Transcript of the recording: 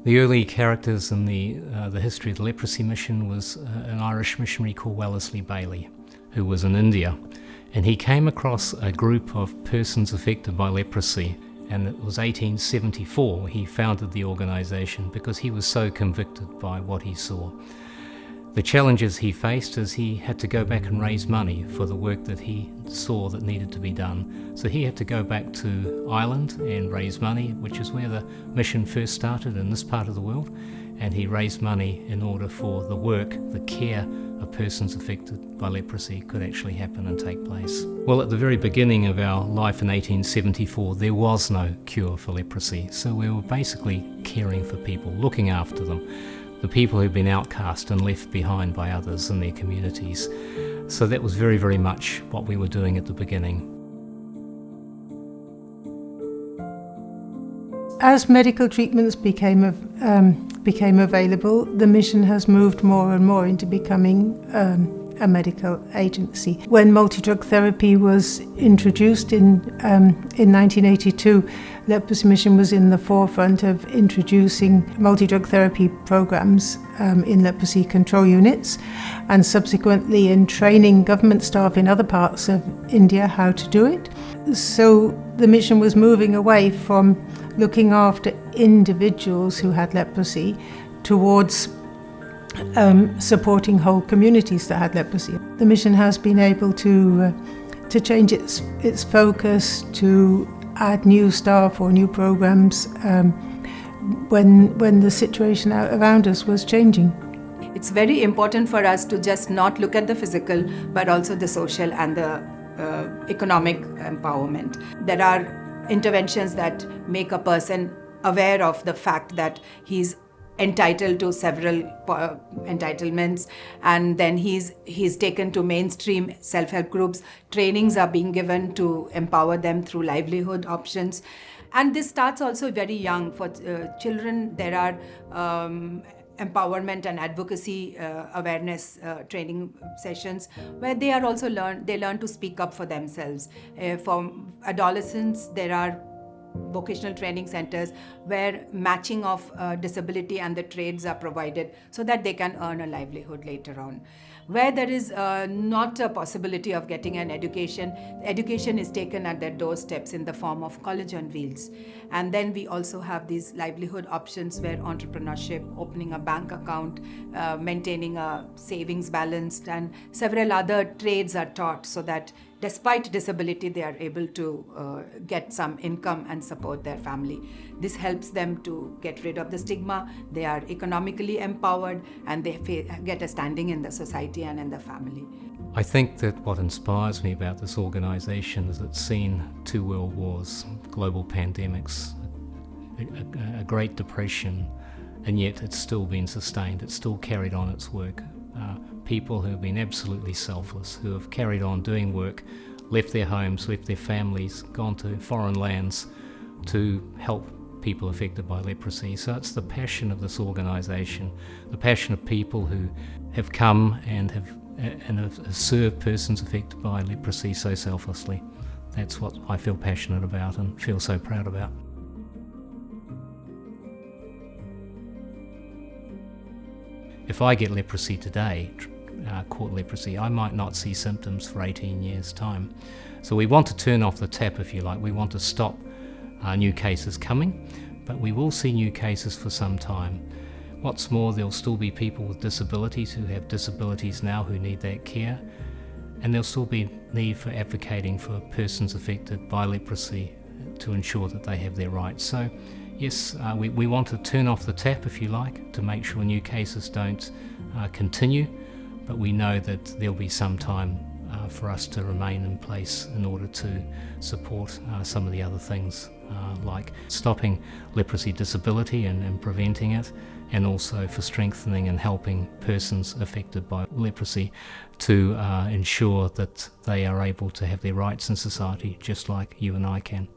The early characters in the history of the Leprosy Mission was an Irish missionary called Wellesley Bailey, who was in India. And he came across a group of persons affected by leprosy, and it was 1874 he founded the organisation because he was so convicted by what he saw. The challenges he faced is he had to go back and raise money for the work that he saw that needed to be done. So he had to go back to Ireland and raise money, which is where the mission first started in this part of the world. And he raised money in order for the work, the care of persons affected by leprosy could actually happen and take place. Well, at the very beginning of our life in 1874, there was no cure for leprosy. So we were basically caring for people, looking after them. The people who've been outcast and left behind by others in their communities. So that was very, very much what we were doing at the beginning. As medical treatments became available, the mission has moved more and more into becoming a medical agency. When multi-drug therapy was introduced in 1982, Leprosy Mission was in the forefront of introducing multi-drug therapy programs in leprosy control units, and subsequently in training government staff in other parts of India how to do it. So the mission was moving away from looking after individuals who had leprosy towards supporting whole communities that had leprosy. The mission has been able to change its focus, to add new staff or new programs when the situation around us was changing. It's very important for us to just not look at the physical, but also the social and the economic empowerment. There are interventions that make a person aware of the fact that he's entitled to several entitlements, and then he's taken to mainstream self-help groups. Trainings are being given to empower them through livelihood options. And this starts also very young. For children, there are empowerment and advocacy awareness training sessions where they are also learn to speak up for themselves. For adolescents, there are vocational training centers where matching of disability and the trades are provided so that they can earn a livelihood later on. Where there is not a possibility of getting an education is taken at their doorsteps in the form of college on wheels. And then we also have these livelihood options where entrepreneurship, opening a bank account, maintaining a savings balance, and several other trades are taught so that despite disability, they are able to get some income and support their family. This helps them to get rid of the stigma. They are economically empowered and they get a standing in the society and in the family. I think that what inspires me about this organisation is it's seen 2 world wars, global pandemics, a Great Depression, and yet it's still been sustained. It's still carried on its work. People who have been absolutely selfless, who have carried on doing work, left their homes, left their families, gone to foreign lands to help people affected by leprosy. So it's the passion of this organisation, the passion of people who have come and have served persons affected by leprosy so selflessly. That's what I feel passionate about and feel so proud about. If I get leprosy today, caught leprosy, I might not see symptoms for 18 years' time. So we want to turn off the tap, if you like. We want to stop new cases coming, but we will see new cases for some time. What's more, there'll still be people with disabilities who have disabilities now who need that care, and there'll still be need for advocating for persons affected by leprosy to ensure that they have their rights. So yes, we want to turn off the tap, if you like, to make sure new cases don't continue, but we know that there'll be some time for us to remain in place in order to support some of the other things like stopping leprosy disability and preventing it, and also for strengthening and helping persons affected by leprosy to ensure that they are able to have their rights in society just like you and I can.